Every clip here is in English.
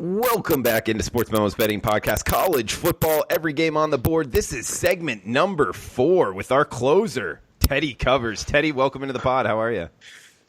Welcome back into Sports Memo's Betting Podcast. College football, every game on the board. This is segment number 4 with our closer, Teddy Covers. Teddy, welcome into the pod. How are you?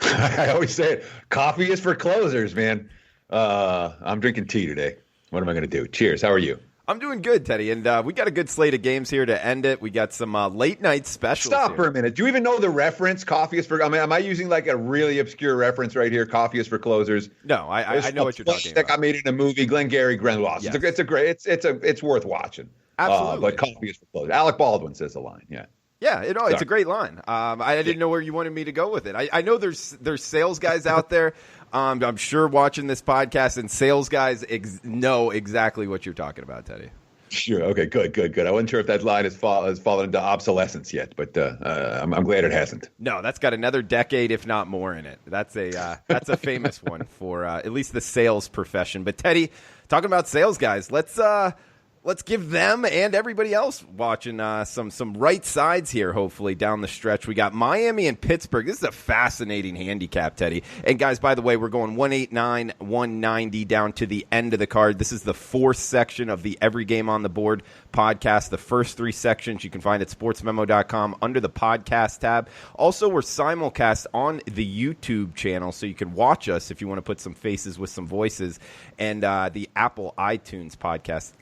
I always say it. Coffee is for closers, man. I'm drinking tea today. What am I going to do? Cheers. How are you? I'm doing good, Teddy, and we got a good slate of games here to end it. We got some late night specials. Stop here. for a minute. Do you even know the reference? Coffee is for. I mean, am I using like a really obscure reference right here? Coffee is for closers. No, I know what you're talking about. That got made in a movie. Glengarry Glen Ross. Yes. It's a great. It's worth watching. Absolutely. But coffee is for closers. Alec Baldwin says the line. Yeah. Yeah, it's a great line. I didn't know where you wanted me to go with it. I know there's sales guys out there. I'm sure watching this podcast, and sales guys know exactly what you're talking about, Teddy. Sure. Okay. Good. I wasn't sure if that line has fallen into obsolescence yet, but I'm glad it hasn't. No, that's got another decade, if not more, in it. That's a famous one for at least the sales profession. But Teddy, talking about sales guys, let's give them and everybody else watching some right sides here, hopefully, down the stretch. We got Miami and Pittsburgh. This is a fascinating handicap, Teddy. And, guys, by the way, we're going 189, 190 down to the end of the card. This is the 4th section of the Every Game on the Board podcast. The first 3 sections you can find at sportsmemo.com under the podcast tab. Also, we're simulcast on the YouTube channel, so you can watch us if you want to put some faces with some voices, and the Apple iTunes podcast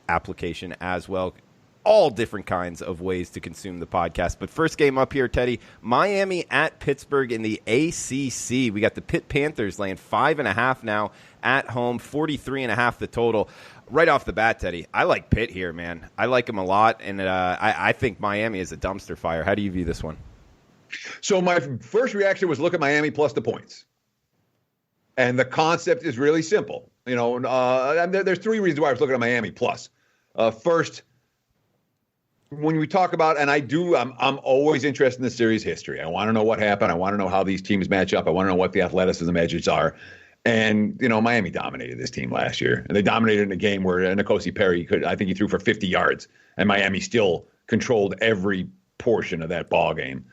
application as well. All different kinds of ways to consume the podcast. But first game up here, Teddy, Miami at Pittsburgh in the ACC. We got the Pitt Panthers laying 5.5 now at home, 43.5 the total. Right off the bat, Teddy, I like Pitt here, man. I like him a lot, and I think Miami is a dumpster fire. How do you view this one? So my first reaction was look at Miami plus the points. And the concept is really simple. You know, there's 3 reasons why I was looking at Miami plus. First, when we talk about, and I'm always interested in the series history. I want to know what happened. I want to know how these teams match up. I want to know what the athleticism edges are. And, you know, Miami dominated this team last year. And they dominated in a game where N'Kosi Perry I think he threw for 50 yards. And Miami still controlled every portion of that ball game.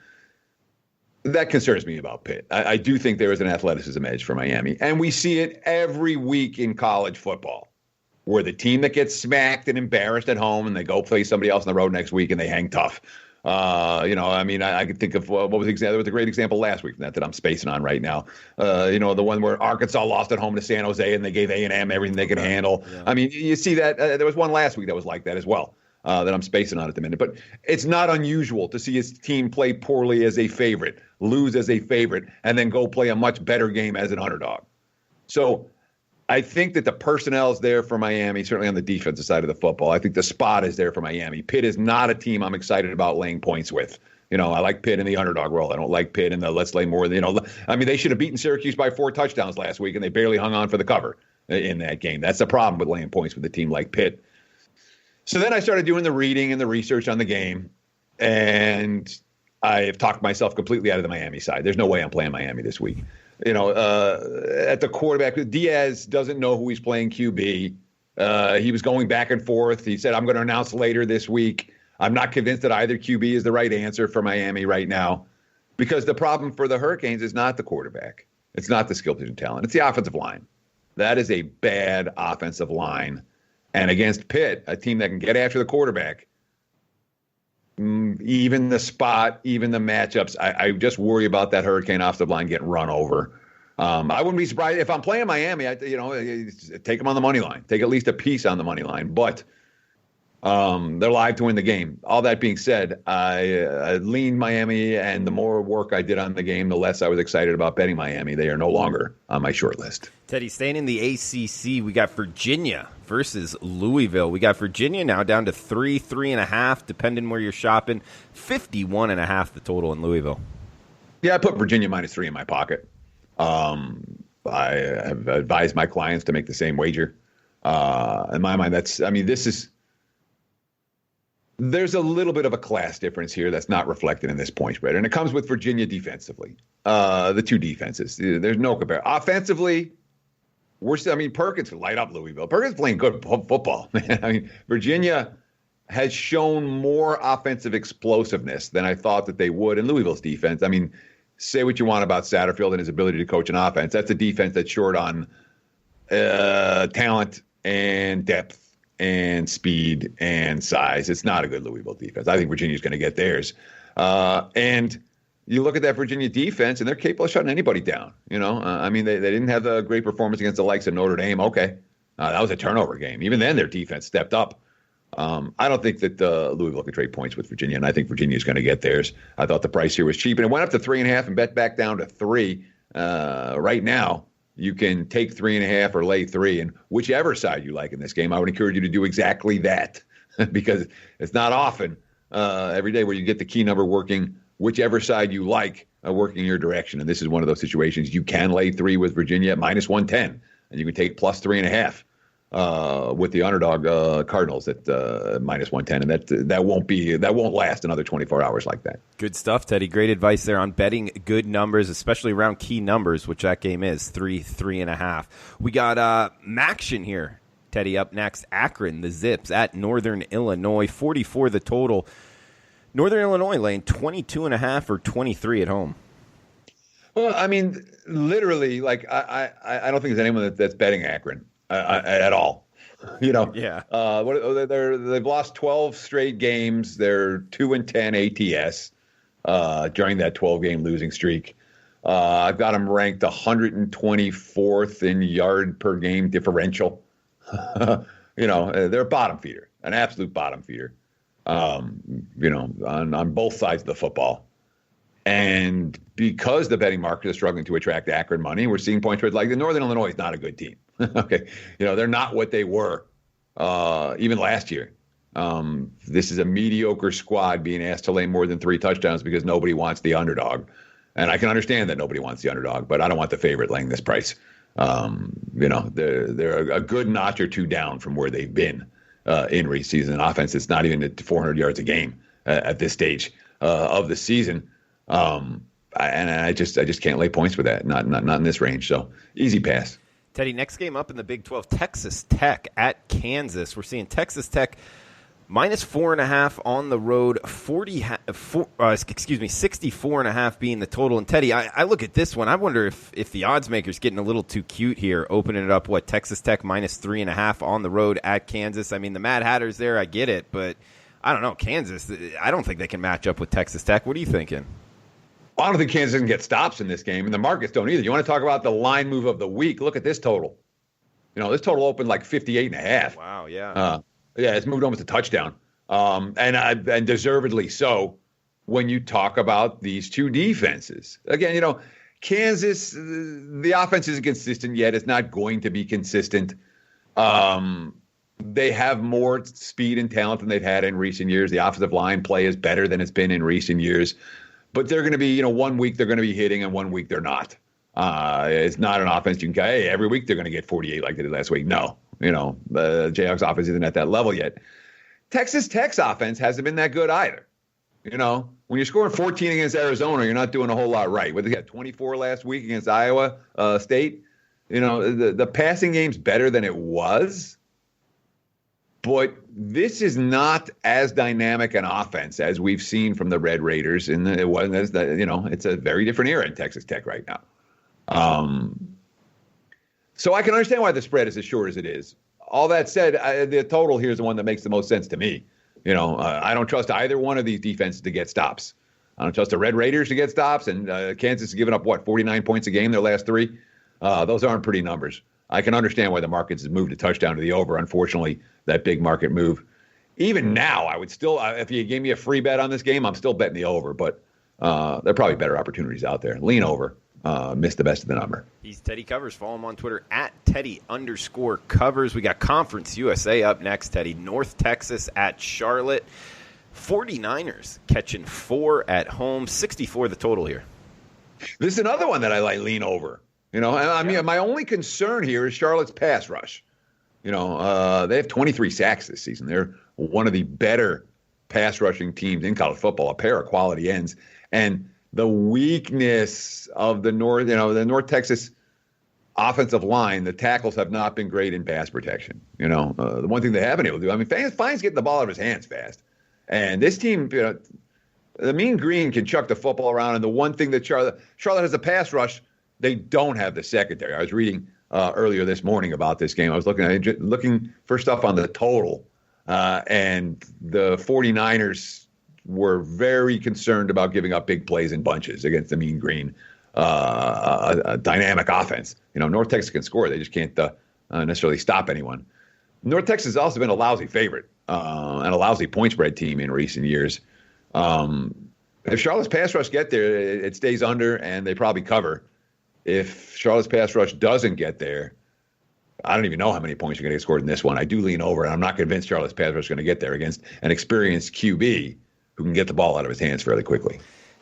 That concerns me about Pitt. I do think there is an athleticism edge for Miami. And we see it every week in college football, where the team that gets smacked and embarrassed at home and they go play somebody else on the road next week and they hang tough. I could think of what was there was a great example last week that I'm spacing on right now. The one where Arkansas lost at home to San Jose and they gave A&M everything they could handle. Yeah. I mean, you see that there was one last week that was like that as well. That I'm spacing on at the minute. But it's not unusual to see his team play poorly as a favorite, lose as a favorite, and then go play a much better game as an underdog. So I think that the personnel is there for Miami, certainly on the defensive side of the football. I think the spot is there for Miami. Pitt is not a team I'm excited about laying points with. You know, I like Pitt in the underdog role. I don't like Pitt in the let's lay more. They should have beaten Syracuse by 4 touchdowns last week, and they barely hung on for the cover in that game. That's the problem with laying points with a team like Pitt. So then I started doing the reading and the research on the game, and I've talked myself completely out of the Miami side. There's no way I'm playing Miami this week. At the quarterback, Diaz doesn't know who he's playing QB. He was going back and forth. He said, I'm going to announce later this week. I'm not convinced that either QB is the right answer for Miami right now, because the problem for the Hurricanes is not the quarterback. It's not the skill position talent. It's the offensive line. That is a bad offensive line. And against Pitt, a team that can get after the quarterback, even the spot, even the matchups, I just worry about that Hurricane offensive line getting run over. I wouldn't be surprised if I'm playing Miami. Take them on the money line, take at least a piece on the money line. But they're live to win the game. All that being said, I leaned Miami, and the more work I did on the game, the less I was excited about betting Miami. They are no longer on my short list. Teddy, staying in the ACC, we got Virginia versus Louisville. We got Virginia now down to 3.5, depending where you're shopping. 51.5 the total in Louisville. Yeah, I put Virginia -3 in my pocket. I have advised my clients to make the same wager. In my mind, there's a little bit of a class difference here that's not reflected in this point spread, and it comes with Virginia defensively. The 2 defenses, there's no comparison. Offensively, Perkins can light up Louisville. Perkins playing good football. Virginia has shown more offensive explosiveness than I thought that they would in Louisville's defense. Say what you want about Satterfield and his ability to coach an offense. That's a defense that's short on talent and depth and speed and size. It's not a good Louisville defense. I think Virginia's going to get theirs. And you look at that Virginia defense, and they're capable of shutting anybody down. I mean, they didn't have a great performance against the likes of Notre Dame. Okay, that was a turnover game. Even then, their defense stepped up. I don't think that Louisville can trade points with Virginia, and I think Virginia's going to get theirs. I thought the price here was cheap, and it went up to 3.5 and bet back down to 3. Right now, you can take 3.5 or lay 3, and whichever side you like in this game, I would encourage you to do exactly that because it's not often every day where you get the key number working whichever side you like working in your direction, and this is one of those situations. You can lay 3 with Virginia at -110, and you can take plus 3.5. With the underdog Cardinals at -110, and that won't last another 24 hours like that. Good stuff, Teddy. Great advice there on betting good numbers, especially around key numbers, which that game is 3.5. We got Maction here, Teddy. Up next, Akron, the Zips at Northern Illinois, 44 the total. Northern Illinois laying 22.5 or 23 at home. Well, I mean, literally, like I don't think there's anyone that's betting Akron. At all, Yeah. They've lost 12 straight games. They're 2-10 ATS during that 12-game losing streak. I've got them ranked 124th in yard per game differential. They're a bottom feeder, an absolute bottom feeder. On both sides of the football. And because the betting market is struggling to attract Akron money, we're seeing points where like the Northern Illinois is not a good team. Okay. They're not what they were even last year. This is a mediocre squad being asked to lay more than 3 touchdowns because nobody wants the underdog. And I can understand that nobody wants the underdog, but I don't want the favorite laying this price. They're a good notch or 2 down from where they've been in recent season offense. It's not even at 400 yards a game at this stage of the season. I just can't lay points with that. Not in this range. So easy pass. Teddy, next game up in the Big 12, Texas Tech at Kansas. We're seeing Texas Tech -4.5 on the road, 64.5 being the total. And Teddy, I look at this one. I wonder if the odds maker's getting a little too cute here, opening it up. Texas Tech -3.5 on the road at Kansas. I mean, the Mad Hatter's there. I get it, but I don't know. Kansas, I don't think they can match up with Texas Tech. What are you thinking? I don't think Kansas can get stops in this game, and the markets don't either. You want to talk about the line move of the week? Look at this total. This total opened like 58.5. Wow, yeah. It's moved almost a touchdown, and deservedly so. When you talk about these two defenses, again, Kansas, the offense isn't consistent yet. It's not going to be consistent. They have more speed and talent than they've had in recent years. The offensive line play is better than it's been in recent years. But they're going to be, 1 week they're going to be hitting and 1 week they're not. It's not an offense you can go, hey, every week they're going to get 48 like they did last week. No, the Jayhawks offense isn't at that level yet. Texas Tech's offense hasn't been that good either. When you're scoring 14 against Arizona, you're not doing a whole lot right. What, they got 24 last week against Iowa State? The passing game's better than it was. But this is not as dynamic an offense as we've seen from the Red Raiders, and it wasn't as it's a very different era in Texas Tech right now. So I can understand why the spread is as short as it is. All that said, the total here is the one that makes the most sense to me. I don't trust either one of these defenses to get stops. I don't trust the Red Raiders to get stops, and Kansas has given up 49 points a game their last 3. Those aren't pretty numbers. I can understand why the markets has moved a touchdown to the over. Unfortunately, that big market move. Even now, I would still, if you gave me a free bet on this game, I'm still betting the over. But there are probably better opportunities out there. Lean over. Miss the best of the number. He's Teddy Covers. Follow him on Twitter at Teddy_Covers. We got Conference USA up next, Teddy. North Texas at Charlotte. 49ers catching 4 at home. 64 the total here. This is another one that I like lean over. I mean, my only concern here is Charlotte's pass rush. They have 23 sacks this season. They're one of the better pass rushing teams in college football, a pair of quality ends. And the weakness of the North Texas offensive line, the tackles have not been great in pass protection. The one thing they haven't been able to do, I mean, Fine's getting the ball out of his hands fast. And this team, the Mean Green can chuck the football around. And the one thing that Charlotte has a pass rush, they don't have the secondary. I was reading earlier this morning about this game. I was looking for stuff on the total, and the 49ers were very concerned about giving up big plays in bunches against the Mean Green, a dynamic offense. North Texas can score. They just can't necessarily stop anyone. North Texas has also been a lousy favorite and a lousy point spread team in recent years. If Charlotte's pass rush get there, it stays under, and they probably cover. If Charlotte's pass rush doesn't get there, I don't even know how many points are going to get scored in this one. I do lean over, and I'm not convinced Charlotte's pass rush is going to get there against an experienced QB who can get the ball out of his hands fairly quickly.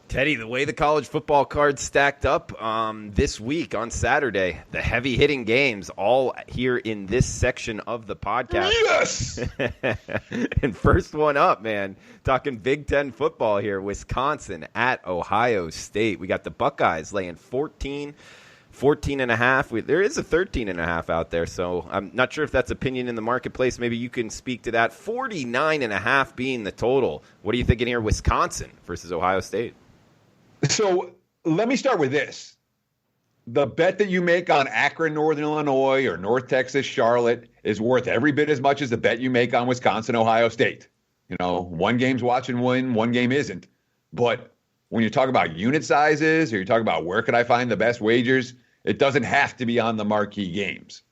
Teddy, the way the college football cards stacked up this week on Saturday, the heavy-hitting games all here in this section of the podcast. Yes! And first one up, man, talking Big Ten football here, Wisconsin at Ohio State. We got the Buckeyes laying 14 and a half. There is a 13 and a half out there, so I'm not sure if that's opinion in the marketplace. Maybe you can speak to that. 49 and a half being the total. What are you thinking here, Wisconsin versus Ohio State? So let me start with this. The bet that you make on Akron, Northern Illinois, or North Texas, Charlotte is worth every bit as much as the bet you make on Wisconsin, Ohio State. One game's watch and win, one game isn't. But when you talk about unit sizes or you talk about where could I find the best wagers, it doesn't have to be on the marquee games.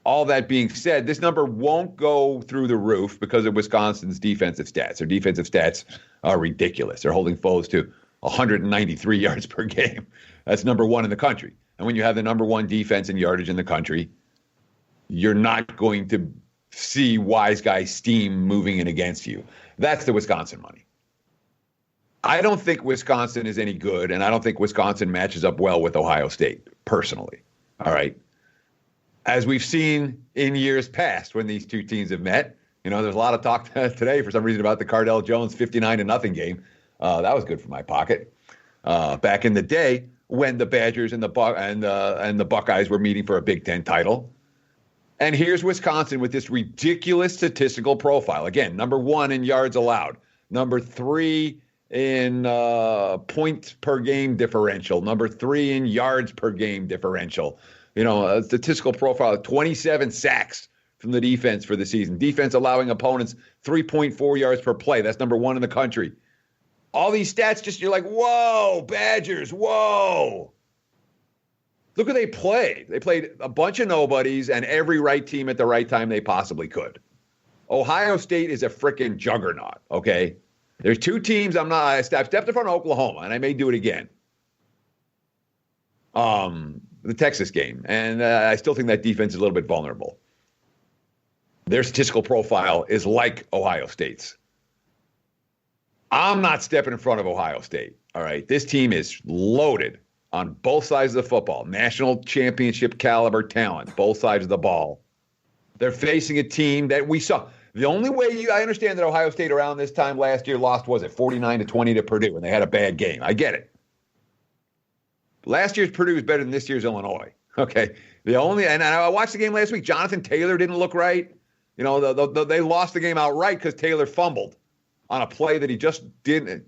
All that being said, this number won't go through the roof because of Wisconsin's defensive stats. Their defensive stats are ridiculous. They're holding foes to 193 yards per game. That's number one in the country. And when you have the number one defense in yardage in the country, you're not going to see wise guy steam moving in against you. That's the Wisconsin money. I don't think Wisconsin is any good, and I don't think Wisconsin matches up well with Ohio State, personally. All right. As we've seen in years past when these two teams have met, there's a lot of talk today for some reason about the Cardell Jones 59-0 game. That was good for my pocket. Back in the day when the Badgers and the Buckeyes were meeting for a Big Ten title. And here's Wisconsin with this ridiculous statistical profile. Again, number one in yards allowed, number three in points per game differential, number three in yards per game differential. A statistical profile of 27 sacks from the defense for the season. Defense allowing opponents 3.4 yards per play. That's number one in the country. All these stats, you're like, whoa, Badgers, whoa. Look who they played. They played a bunch of nobodies and every right team at the right time they possibly could. Ohio State is a freaking juggernaut, okay? There's two teams I stepped in front of Oklahoma, and I may do it again. The Texas game. And I still think that defense is a little bit vulnerable. Their statistical profile is like Ohio State's. I'm not stepping in front of Ohio State. All right. This team is loaded on both sides of the football. National championship caliber talent, both sides of the ball. They're facing a team that we saw. The only way I understand that Ohio State around this time last year lost, 49-20 to Purdue, and they had a bad game. I get it. Last year's Purdue is better than this year's Illinois. Okay. And I watched the game last week. Jonathan Taylor didn't look right. They lost the game outright because Taylor fumbled on a play that he just didn't.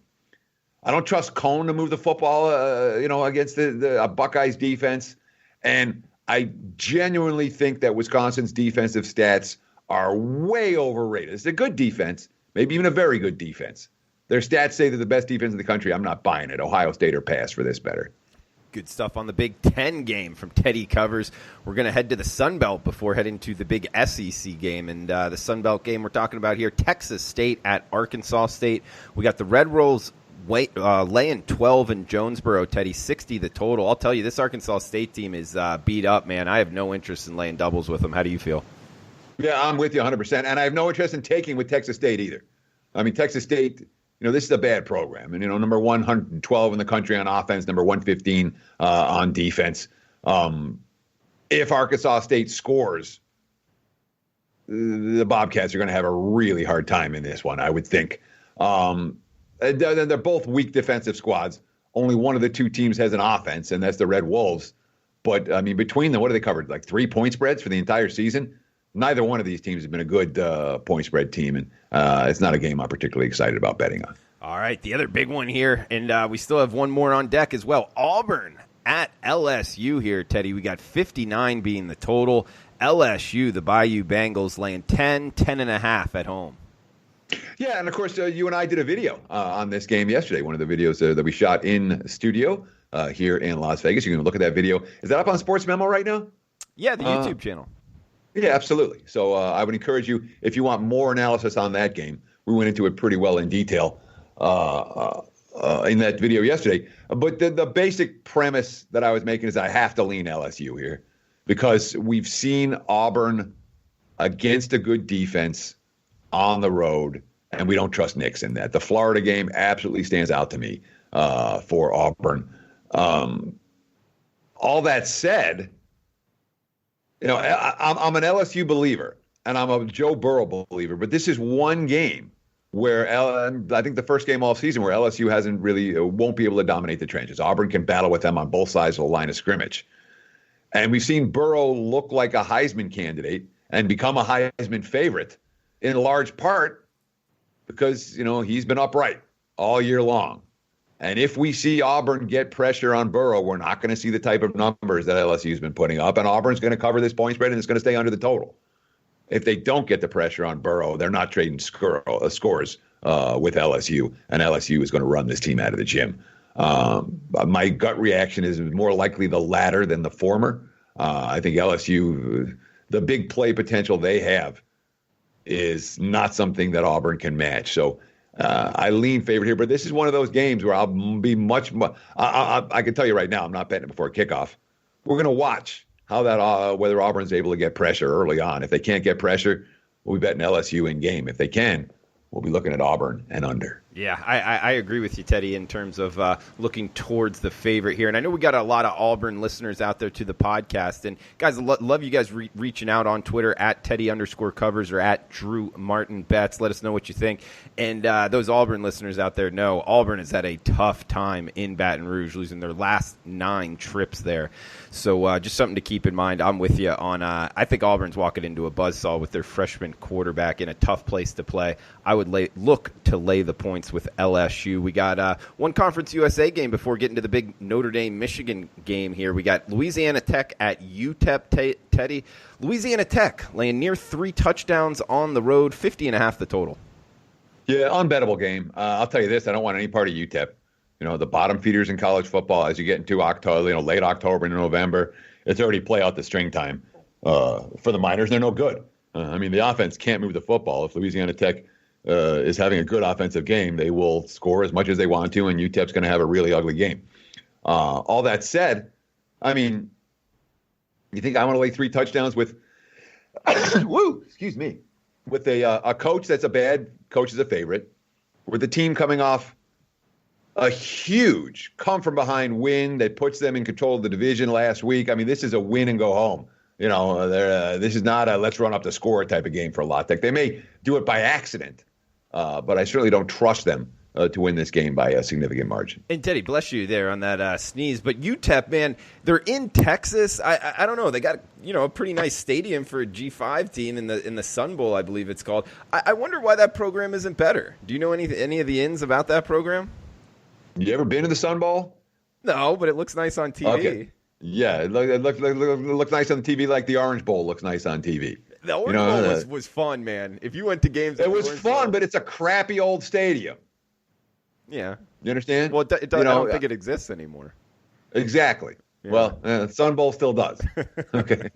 I don't trust Cone to move the football, against the Buckeyes defense. And I genuinely think that Wisconsin's defensive stats are way overrated. It's a good defense, maybe even a very good defense. Their stats say they're the best defense in the country. I'm not buying it. Ohio State or pass for this better. Good stuff on the Big Ten game from Teddy Covers. We're going to head to the Sun Belt before heading to the big SEC game. And the Sun Belt game we're talking about here, Texas State at Arkansas State. We got the Red Wolves laying 12 in Jonesboro, Teddy, 60 the total. I'll tell you, this Arkansas State team is beat up, man. I have no interest in laying doubles with them. How do you feel? Yeah, I'm with you 100%. And I have no interest in taking with Texas State either. I mean, Texas State, this is a bad program. And, number 112 in the country on offense, number 115 on defense. If Arkansas State scores, the Bobcats are going to have a really hard time in this one, I would think. They're both weak defensive squads. Only one of the two teams has an offense, and that's the Red Wolves. But, between them, what have they covered? Like 3 point spreads for the entire season? Neither one of these teams has been a good point spread team, and it's not a game I'm particularly excited about betting on. All right, the other big one here, and we still have one more on deck as well. Auburn at LSU here, Teddy. We got 59 being the total. LSU, the Bayou Bengals, laying 10.5 at home. Yeah, and of course, you and I did a video on this game yesterday, one of the videos that we shot in studio here in Las Vegas. You can look at that video. Is that up on Sports Memo right now? Yeah, the YouTube channel. Yeah, absolutely. So I would encourage you, if you want more analysis on that game, we went into it pretty well in detail in that video yesterday. But the basic premise that I was making is I have to lean LSU here because we've seen Auburn against a good defense on the road, and we don't trust Nix in that. The Florida game absolutely stands out to me for Auburn. All that said, I'm an LSU believer, and I'm a Joe Burrow believer, but this is one game where I think the first game all season where LSU won't be able to dominate the trenches. Auburn can battle with them on both sides of the line of scrimmage. And we've seen Burrow look like a Heisman candidate and become a Heisman favorite in large part because, he's been upright all year long. And if we see Auburn get pressure on Burrow, we're not going to see the type of numbers that LSU's been putting up. And Auburn's going to cover this point spread, and it's going to stay under the total. If they don't get the pressure on Burrow, they're not trading scores with LSU, and LSU is going to run this team out of the gym. My gut reaction is more likely the latter than the former. I think LSU, the big play potential they have is not something that Auburn can match. So I lean favorite here, but this is one of those games where I'll be much more. I can tell you right now, I'm not betting it before kickoff. We're going to watch how that whether Auburn's able to get pressure early on. If they can't get pressure, we'll be betting LSU in game. If they can, we'll be looking at Auburn and under. Yeah, I agree with you, Teddy, in terms of looking towards the favorite here. And I know we got a lot of Auburn listeners out there to the podcast. And, guys, love you guys reaching out on Twitter at Teddy_covers or at Drew Martin Betts. Let us know what you think. And those Auburn listeners out there know Auburn has had a tough time in Baton Rouge, losing their last 9 trips there. So just something to keep in mind. I'm with you on I think Auburn's walking into a buzzsaw with their freshman quarterback in a tough place to play. I would look to lay the points with LSU. We got one Conference USA game before getting to the big Notre Dame-Michigan game here. We got Louisiana Tech at UTEP, Teddy. Louisiana Tech laying near 3 touchdowns on the road, 50.5 the total. Yeah, unbettable game. I'll tell you this, I don't want any part of UTEP. The bottom feeders in college football as you get into October, late October into November, it's already play out the string time for the Miners. They're no good. The offense can't move the football. If Louisiana Tech is having a good offensive game, they will score as much as they want to, and UTEP's going to have a really ugly game. All that said, you think I want to lay 3 touchdowns with with a coach that's a bad coach is a favorite, with the team coming off a huge come-from-behind win that puts them in control of the division last week. This is a win and go home. This is not a let's run up the score type of game for La Tech. They may do it by accident, but I certainly don't trust them to win this game by a significant margin. And Teddy, bless you there on that sneeze. But UTEP, man, they're in Texas. I don't know. They got a pretty nice stadium for a G5 team in the Sun Bowl, I believe it's called. I wonder why that program isn't better. Do you know any of the ins about that program? You ever been to the Sun Bowl? No, but it looks nice on TV. Okay. Yeah, it looks nice on TV like the Orange Bowl looks nice on TV. The Orange Bowl was fun, man. If you went to games, it was fun, but it's a crappy old stadium. Yeah. You understand? Well, I don't think it exists anymore. Exactly. Yeah. Well, Sun Bowl still does. Okay.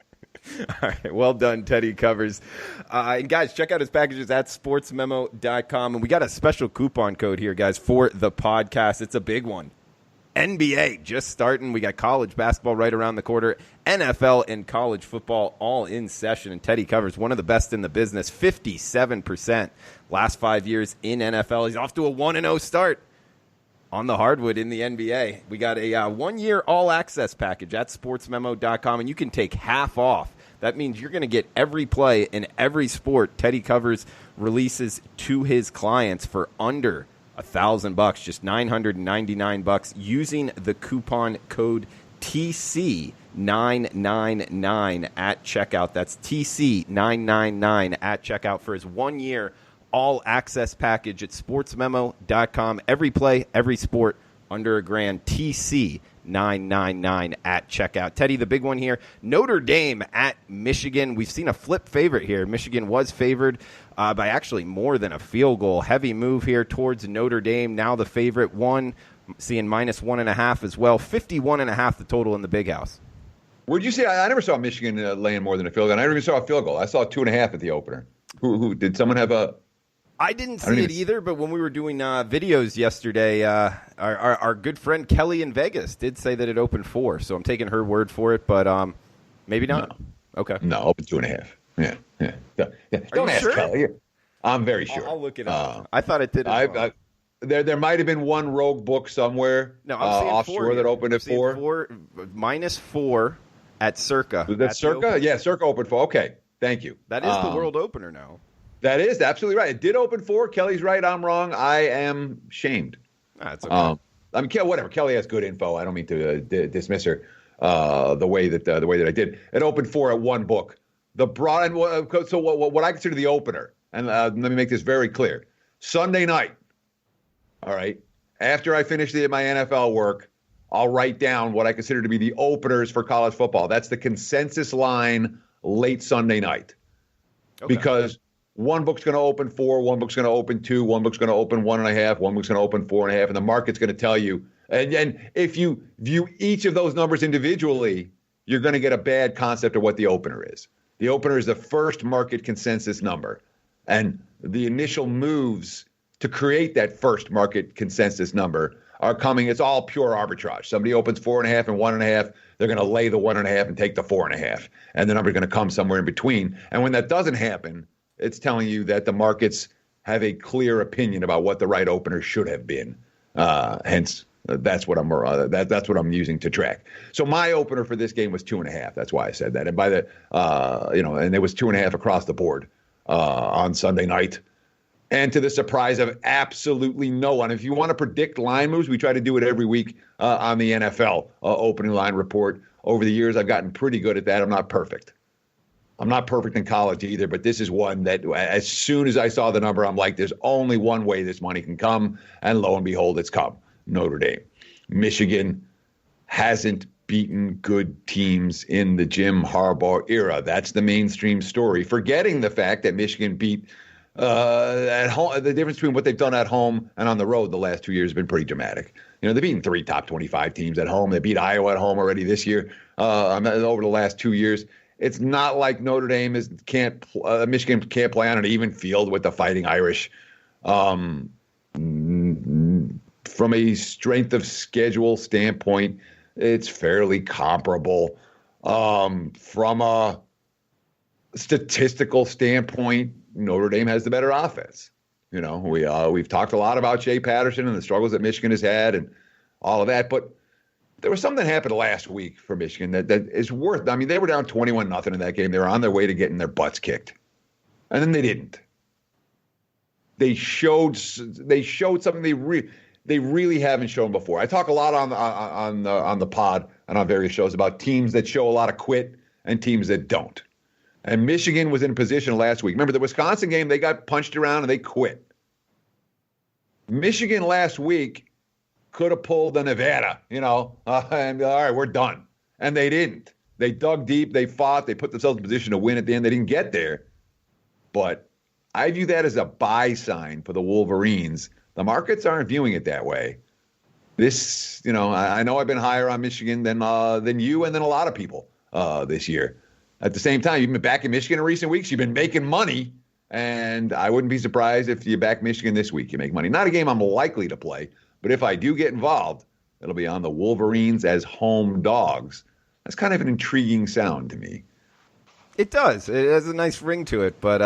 All right. Well done, Teddy Covers. And guys, check out his packages at sportsmemo.com. And we got a special coupon code here, guys, for the podcast. It's a big one. NBA just starting. We got college basketball right around the corner. NFL and college football all in session. And Teddy Covers, one of the best in the business, 57% last 5 years in NFL. He's off to a 1-0 start on the hardwood in the NBA. We got a 1-year all-access package at sportsmemo.com, and you can take half off. That means you're going to get every play in every sport Teddy Covers releases to his clients for under $1,000, just $999 using the coupon code TC999 at checkout. That's TC999 at checkout for his 1-year all-access package at sportsmemo.com. Every play, every sport, under $1,000. $9.99 at checkout. Teddy, the big one here, Notre Dame at Michigan. We've seen a flip favorite here. Michigan was favored by actually more than a field goal. Heavy move here towards Notre Dame. Now the favorite seeing -1.5 as well. 51.5 the total in the big house. Would you say I never saw Michigan laying more than a field goal? I never even saw a field goal. I saw 2.5 at the opener. Who did someone have a? I didn't see it either, but when we were doing videos yesterday, our good friend Kelly in Vegas did say that it opened 4, so I'm taking her word for it, but maybe not. No. Okay. No, open 2.5. Yeah. Don't ask sure? Kelly. I'm very sure. I'll look it up. I thought it did. There might have been one rogue book somewhere offshore that opened at 4. -4 at Circa. Was that Circa? Yeah, Circa opened 4. Okay, thank you. That is the world opener now. That is absolutely right. It did open 4. Kelly's right. I'm wrong. I am shamed. That's okay. I mean, whatever. Kelly has good info. I don't mean to dismiss her the way that I did. It opened 4 at one book. So what I consider the opener, and let me make this very clear. Sunday night. All right. After I finish my NFL work, I'll write down what I consider to be the openers for college football. That's the consensus line late Sunday night. Okay. Because one book's going to open 4, one book's going to open 2, one book's going to open 1.5, one book's going to open 4.5, and the market's going to tell you. And if you view each of those numbers individually, you're going to get a bad concept of what the opener is. The opener is the first market consensus number. And the initial moves to create that first market consensus number are coming. It's all pure arbitrage. Somebody opens 4.5 and 1.5. They're going to lay the 1.5 and take the 4.5. And the number's going to come somewhere in between. And when that doesn't happen, it's telling you that the markets have a clear opinion about what the right opener should have been. Hence, that's what I'm using to track. So my opener for this game was 2.5. That's why I said that. And by the and it was 2.5 across the board on Sunday night. And to the surprise of absolutely no one. If you want to predict line moves, we try to do it every week on the NFL opening line report. Over the years, I've gotten pretty good at that. I'm not perfect. I'm not perfect in college either, but this is one that as soon as I saw the number, I'm like, there's only one way this money can come. And lo and behold, it's come. Notre Dame. Michigan hasn't beaten good teams in the Jim Harbaugh era. That's the mainstream story. Forgetting the fact that Michigan beat at home. The difference between what they've done at home and on the road the last 2 years has been pretty dramatic. You know, they've beaten 3 top 25 teams at home. They beat Iowa at home already this year. Over the last 2 years. It's not like Notre Dame Michigan can't play on an even field with the Fighting Irish. From a strength of schedule standpoint, it's fairly comparable. From a statistical standpoint, Notre Dame has the better offense. You know, we've talked a lot about Shea Patterson and the struggles that Michigan has had and all of that, but there was something that happened last week for Michigan that is worth. I mean, they were down 21-0 in that game. They were on their way to getting their butts kicked, and then they didn't. They showed something they really haven't shown before. I talk a lot on the pod and on various shows about teams that show a lot of quit and teams that don't. And Michigan was in position last week. Remember the Wisconsin game? They got punched around and they quit. Michigan last week could have pulled the Nevada, and all right, we're done. And they didn't. They dug deep. They fought. They put themselves in position to win at the end. They didn't get there. But I view that as a buy sign for the Wolverines. The markets aren't viewing it that way. This, I know I've been higher on Michigan than you and than a lot of people this year. At the same time, you've been back in Michigan in recent weeks. You've been making money. And I wouldn't be surprised if you back Michigan this week. You make money. Not a game I'm likely to play. But if I do get involved, it'll be on the Wolverines as home dogs. That's kind of an intriguing sound to me. It does. It has a nice ring to it. But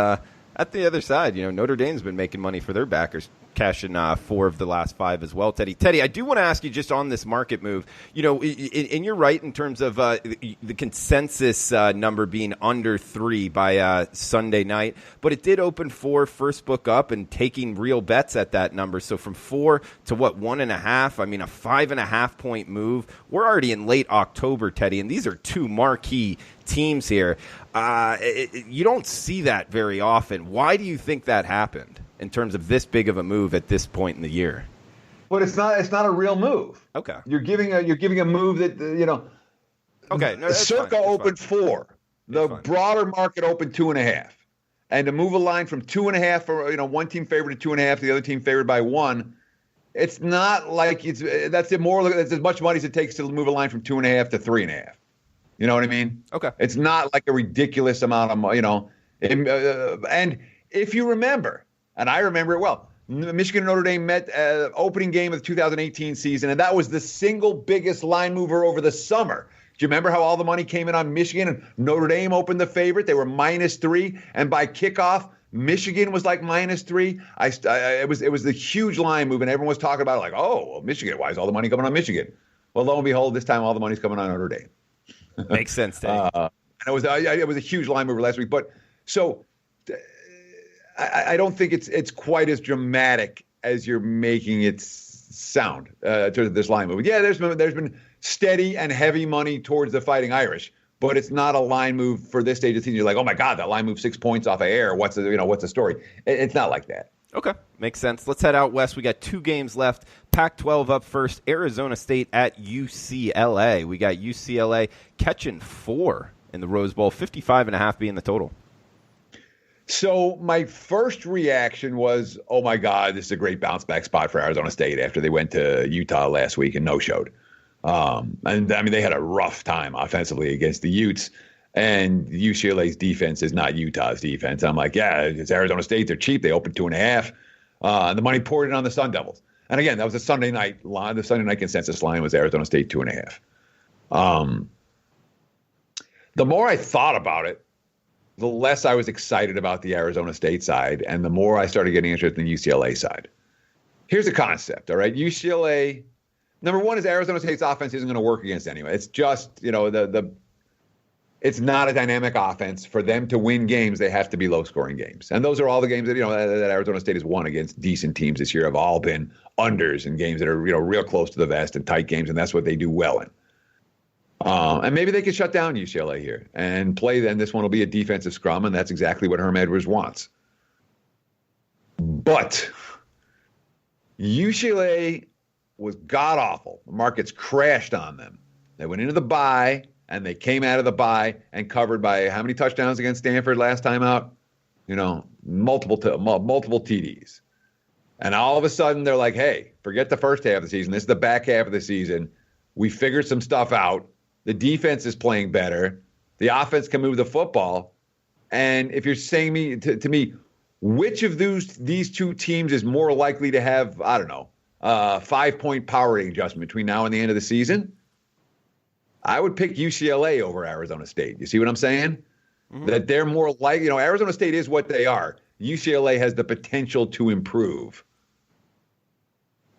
at the other side, Notre Dame's been making money for their backers, cashing 4 of the last 5 as well, Teddy. Teddy, I do want to ask you just on this market move. And you're right in terms of the consensus number being under 3 by Sunday night. But it did open 4 first book up and taking real bets at that number. So from 4 to 1.5? I mean, a 5.5 point move. We're already in late October, Teddy, and these are 2 marquee teams here. You don't see that very often. Why do you think that happened in terms of this big of a move at this point in the year? but it's not a real move. Okay. You're giving a move that Okay. No, Circa opened 4. The broader market opened 2.5. And to move a line from 2.5 for one team favored to 2.5, the other team favored by 1, it's not like that's as much money as it takes to move a line from 2.5 to 3.5. You know what I mean? Okay. It's not like a ridiculous amount of and if you remember, and I remember it well, Michigan and Notre Dame met opening game of the 2018 season, and that was the single biggest line mover over the summer. Do you remember how all the money came in on Michigan and Notre Dame opened the favorite? They were -3, and by kickoff, Michigan was like -3. It was the huge line move, and everyone was talking about it like, oh, well, Michigan, why is all the money coming on Michigan? Well, lo and behold, this time all the money's coming on Notre Dame. Makes sense, Dave. And it was a huge line mover last week, but so I don't think it's quite as dramatic as you're making it sound to this line move. Yeah, there's been steady and heavy money towards the Fighting Irish, but it's not a line move for this stage of the season. You're like, oh my God, that line moved 6 points off of air. What's the story? It's not like that. Okay, makes sense. Let's head out west. We got 2 games left. Pac-12 up first. Arizona State at UCLA. We got UCLA catching 4 in the Rose Bowl, 55.5 being the total. So my first reaction was, oh my God, this is a great bounce back spot for Arizona State after they went to Utah last week and no-showed. And I mean, they had a rough time offensively against the Utes, and UCLA's defense is not Utah's defense. I'm like, yeah, it's Arizona State. They're cheap. They opened 2.5. And the money poured in on the Sun Devils. And again, that was a Sunday night line. The Sunday night consensus line was Arizona State 2.5. The more I thought about it, the less I was excited about the Arizona State side, and the more I started getting interested in the UCLA side. Here's the concept, all right? UCLA, number one is Arizona State's offense isn't going to work against anyone. It's just, it's not a dynamic offense. For them to win games, they have to be low-scoring games. And those are all the games that, that Arizona State has won against decent teams this year have all been unders and games that are, real close to the vest and tight games, and that's what they do well in. And maybe they can shut down UCLA here and play. Then this one will be a defensive scrum, and that's exactly what Herm Edwards wants. But UCLA was god-awful. The markets crashed on them. They went into the bye, and they came out of the bye and covered by how many touchdowns against Stanford last time out? Multiple TDs. And all of a sudden, they're like, hey, forget the first half of the season. This is the back half of the season. We figured some stuff out. The defense is playing better. The offense can move the football. And if you're saying to me, which of these two teams is more likely to have, 5-point power rating adjustment between now and the end of the season? I would pick UCLA over Arizona State. You see what I'm saying? Mm-hmm. That they're more like, Arizona State is what they are. UCLA has the potential to improve.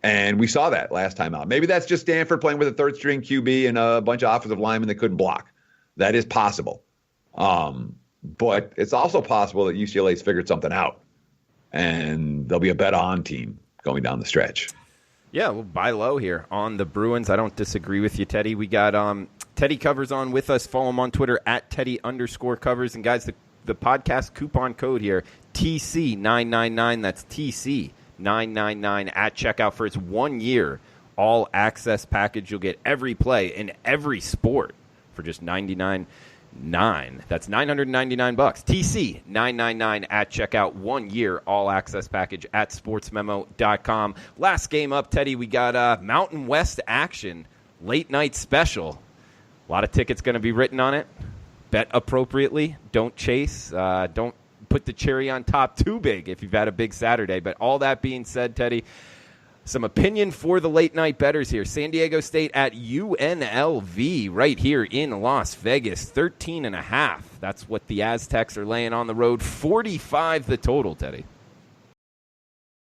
And we saw that last time out. Maybe that's just Stanford playing with a third-string QB and a bunch of offensive linemen that couldn't block. That is possible. But it's also possible that UCLA's figured something out, and they'll be a bet-on team going down the stretch. Yeah, we'll buy low here on the Bruins. I don't disagree with you, Teddy. We got Teddy Covers on with us. Follow him on Twitter at Teddy_Covers. And, guys, the podcast coupon code here, TC999. That's TC999 at checkout for its 1 year all-access package. You'll get every play in every sport for just $99.99. That's $999. TC999 at checkout. 1 year all-access package at sportsmemo.com. Last game up, Teddy, we got Mountain West action, late night special. A lot of tickets going to be written on it. Bet appropriately. Don't chase. Don't put the cherry on top too big if you've had a big Saturday. But all that being said, Teddy, some opinion for the late night bettors here. San Diego State at UNLV right here in Las Vegas, 13.5. That's what the Aztecs are laying on the road. 45 the total, Teddy.